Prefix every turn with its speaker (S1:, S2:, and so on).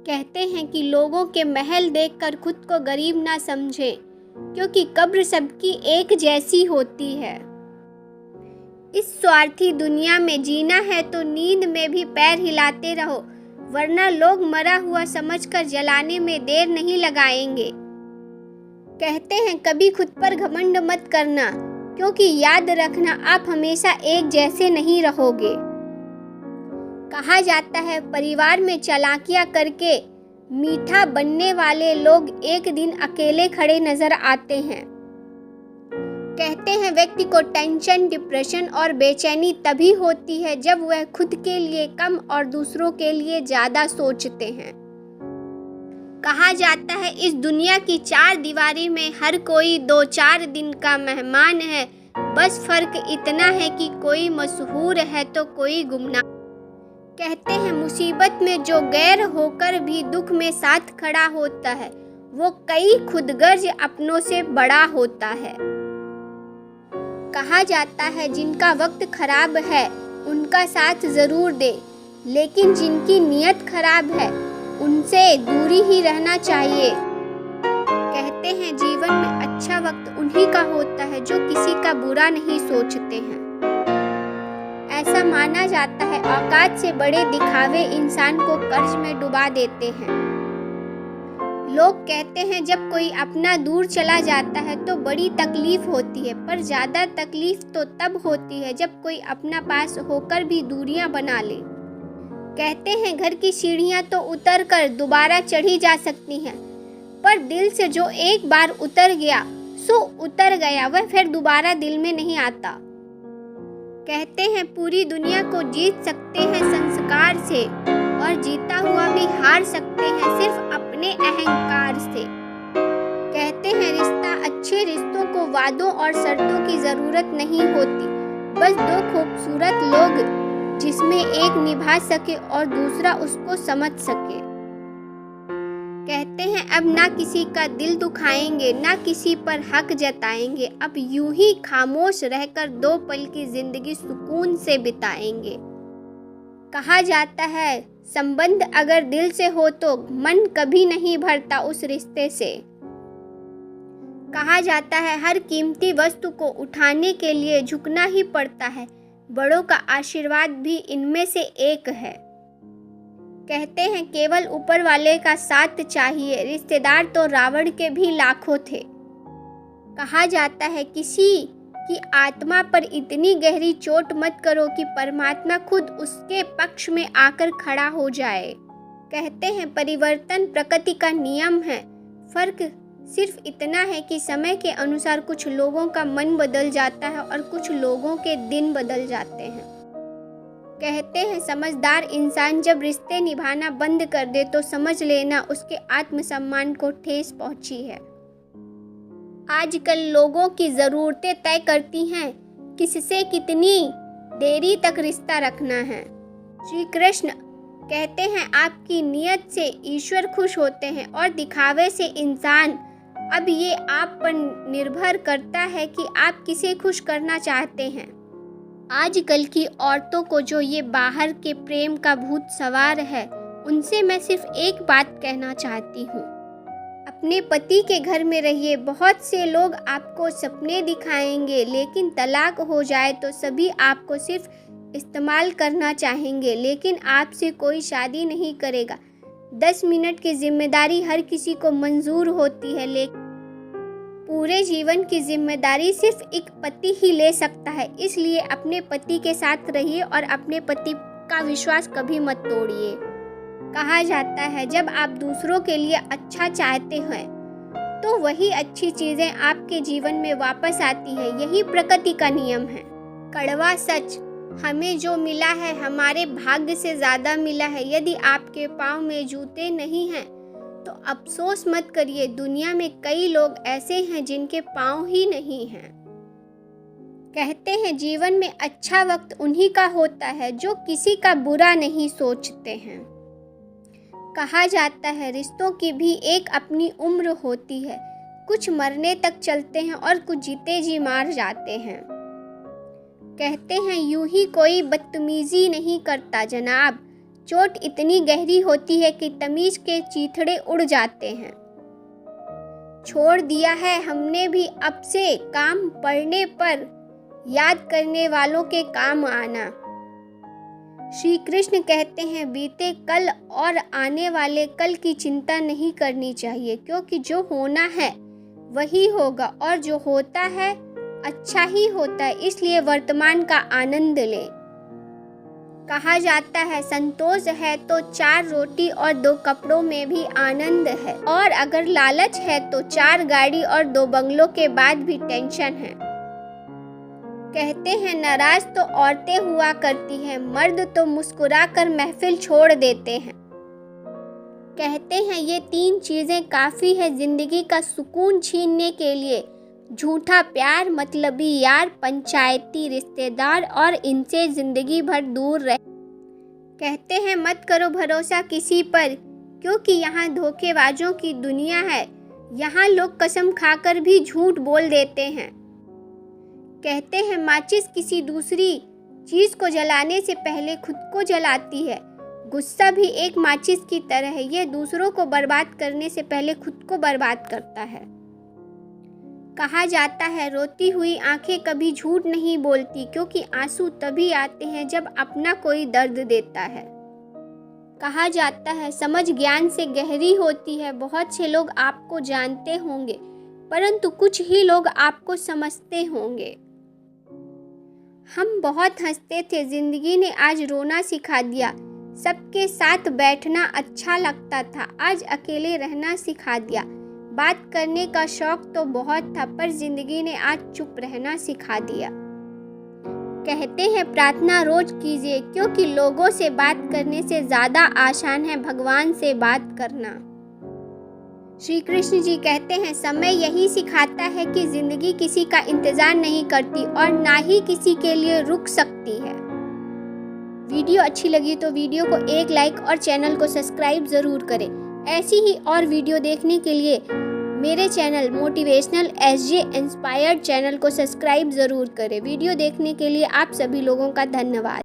S1: कहते हैं कि लोगों के महल देखकर खुद को गरीब ना समझें, क्योंकि कब्र सबकी एक जैसी होती है। इस स्वार्थी दुनिया में जीना है तो नींद में भी पैर हिलाते रहो, वरना लोग मरा हुआ समझकर जलाने में देर नहीं लगाएंगे। कहते हैं कभी खुद पर घमंड मत करना, क्योंकि याद रखना आप हमेशा एक जैसे नहीं रहोगे। कहा जाता है परिवार में चालाकियां करके मीठा बनने वाले लोग एक दिन अकेले खड़े नजर आते हैं। कहते हैं व्यक्ति को टेंशन, डिप्रेशन और बेचैनी तभी होती है जब वह खुद के लिए कम और दूसरों के लिए ज्यादा सोचते हैं। कहा जाता है इस दुनिया की चार दीवारी में हर कोई 2-4 दिन का मेहमान है, बस फर्क इतना है कि कोई मशहूर है तो कोई गुमनाम। कहते हैं मुसीबत में जो गैर होकर भी दुख में साथ खड़ा होता है, वो कई खुदगर्ज अपनों से बड़ा होता है। कहा जाता है जिनका वक्त खराब है उनका साथ जरूर दे, लेकिन जिनकी नीयत खराब है उनसे दूरी ही रहना चाहिए। कहते हैं जीवन में अच्छा वक्त उन्हीं का होता है जो किसी का बुरा नहीं सोचते हैं। ऐसा माना जाता है औकात से बड़े दिखावे इंसान को कर्ज में डुबा देते हैं। लोग कहते हैं जब कोई अपना दूर चला जाता है तो बड़ी तकलीफ होती है, पर ज़्यादा तकलीफ तो तब होती है जब कोई अपना पास होकर भी दूरियां बना ले। कहते हैं घर की सीढ़ियां तो उतर कर दोबारा चढ़ी जा सकती हैं, पर दिल से जो एक बार उतर गया सो उतर गया, वह फिर दोबारा दिल में नहीं आता। कहते हैं पूरी दुनिया को जीत सकते हैं संस्कार से, और जीता हुआ भी हार सकते हैं सिर्फ अपने अहंकार से। कहते हैं रिश्ता अच्छे रिश्तों को वादों और शर्तों की जरूरत नहीं होती, बस दो खूबसूरत लोग जिसमें एक निभा सके और दूसरा उसको समझ सके। कहते हैं अब ना किसी का दिल दुखाएंगे, ना किसी पर हक जताएंगे, अब यूं ही खामोश रहकर 2 पल की जिंदगी सुकून से बिताएंगे। कहा जाता है संबंध अगर दिल से हो तो मन कभी नहीं भरता उस रिश्ते से। कहा जाता है हर कीमती वस्तु को उठाने के लिए झुकना ही पड़ता है, बड़ों का आशीर्वाद भी इनमें से एक है। कहते हैं केवल ऊपर वाले का साथ चाहिए, रिश्तेदार तो रावण के भी लाखों थे। कहा जाता है किसी की आत्मा पर इतनी गहरी चोट मत करो कि परमात्मा खुद उसके पक्ष में आकर खड़ा हो जाए। कहते हैं परिवर्तन प्रकृति का नियम है, फर्क सिर्फ इतना है कि समय के अनुसार कुछ लोगों का मन बदल जाता है और कुछ लोगों के दिन बदल जाते हैं। कहते हैं समझदार इंसान जब रिश्ते निभाना बंद कर दे तो समझ लेना उसके आत्मसम्मान को ठेस पहुंची है। आजकल लोगों की ज़रूरतें तय करती हैं किससे कितनी देरी तक रिश्ता रखना है। श्री कृष्ण कहते हैं आपकी नीयत से ईश्वर खुश होते हैं और दिखावे से इंसान। अब ये आप पर निर्भर करता है कि आप किसे खुश करना चाहते हैं। आजकल की औरतों को जो ये बाहर के प्रेम का भूत सवार है, उनसे मैं सिर्फ एक बात कहना चाहती हूँ, अपने पति के घर में रहिए। बहुत से लोग आपको सपने दिखाएंगे, लेकिन तलाक हो जाए तो सभी आपको सिर्फ इस्तेमाल करना चाहेंगे, लेकिन आपसे कोई शादी नहीं करेगा। 10 मिनट की जिम्मेदारी हर किसी को मंजूर होती है, लेकिन पूरे जीवन की जिम्मेदारी सिर्फ एक पति ही ले सकता है। इसलिए अपने पति के साथ रहिए और अपने पति का विश्वास कभी मत तोड़िए। कहा जाता है जब आप दूसरों के लिए अच्छा चाहते हैं तो वही अच्छी चीजें आपके जीवन में वापस आती है। यही प्रकृति का नियम है। कड़वा सच, हमें जो मिला है हमारे भाग्य से ज्यादा मिला है। यदि आपके पाँव में जूते नहीं हैं तो अफसोस मत करिए, दुनिया में कई लोग ऐसे हैं जिनके पाँव ही नहीं हैं। कहते हैं जीवन में अच्छा वक्त उन्हीं का होता है जो किसी का बुरा नहीं सोचते हैं। कहा जाता है रिश्तों की भी एक अपनी उम्र होती है, कुछ मरने तक चलते हैं और कुछ जीते जी मार जाते हैं। कहते हैं यूं ही कोई बदतमीजी नहीं करता जनाब, चोट इतनी गहरी होती है कि तमीज के चीथड़े उड़ जाते हैं। छोड़ दिया है हमने भी अब से काम, पड़ने पर याद करने वालों के काम आना। श्री कृष्ण कहते हैं बीते कल और आने वाले कल की चिंता नहीं करनी चाहिए, क्योंकि जो होना है वही होगा और जो होता है अच्छा ही होता है, इसलिए वर्तमान का आनंद लें। कहा जाता है संतोष है तो 4 रोटी और 2 कपड़ों में भी आनंद है, और अगर लालच है तो 4 गाड़ी और 2 बंगलों के बाद भी टेंशन है। कहते हैं नाराज तो औरतें हुआ करती हैं, मर्द तो मुस्कुरा कर महफिल छोड़ देते हैं। कहते हैं ये 3 चीजें काफी है जिंदगी का सुकून छीनने के लिए, झूठा प्यार, मतलबी यार, पंचायती रिश्तेदार, और इनसे जिंदगी भर दूर रहे। कहते हैं मत करो भरोसा किसी पर, क्योंकि यहाँ धोखेबाजों की दुनिया है, यहाँ लोग कसम खाकर भी झूठ बोल देते हैं। कहते हैं माचिस किसी दूसरी चीज को जलाने से पहले खुद को जलाती है, गुस्सा भी एक माचिस की तरह है, यह दूसरों को बर्बाद करने से पहले खुद को बर्बाद करता है। कहा जाता है रोती हुई आंखें कभी झूठ नहीं बोलती, क्योंकि आंसू तभी आते हैं जब अपना कोई दर्द देता है। कहा जाता है समझ ज्ञान से गहरी होती है, बहुत से लोग आपको जानते होंगे परंतु कुछ ही लोग आपको समझते होंगे। हम बहुत हंसते थे, जिंदगी ने आज रोना सिखा दिया, सबके साथ बैठना अच्छा लगता था, आज अकेले रहना सिखा दिया, बात करने का शौक तो बहुत था पर जिंदगी ने आज चुप रहना सिखा दिया। कहते हैं प्रार्थना रोज कीजिए, क्योंकि लोगों से बात करने से ज़्यादा आसान है भगवान से बात करना। श्री कृष्ण जी कहते हैं समय यही सिखाता है कि जिंदगी किसी का इंतजार नहीं करती और ना ही किसी के लिए रुक सकती है। वीडियो अच्छी लगी तो वीडियो को एक लाइक और चैनल को सब्सक्राइब ज़रूर करें। ऐसी ही और वीडियो देखने के लिए मेरे channel motivational SJ inspired channel को सब्सक्राइब ज़रूर करें। वीडियो देखने के लिए आप सभी लोगों का धन्यवाद।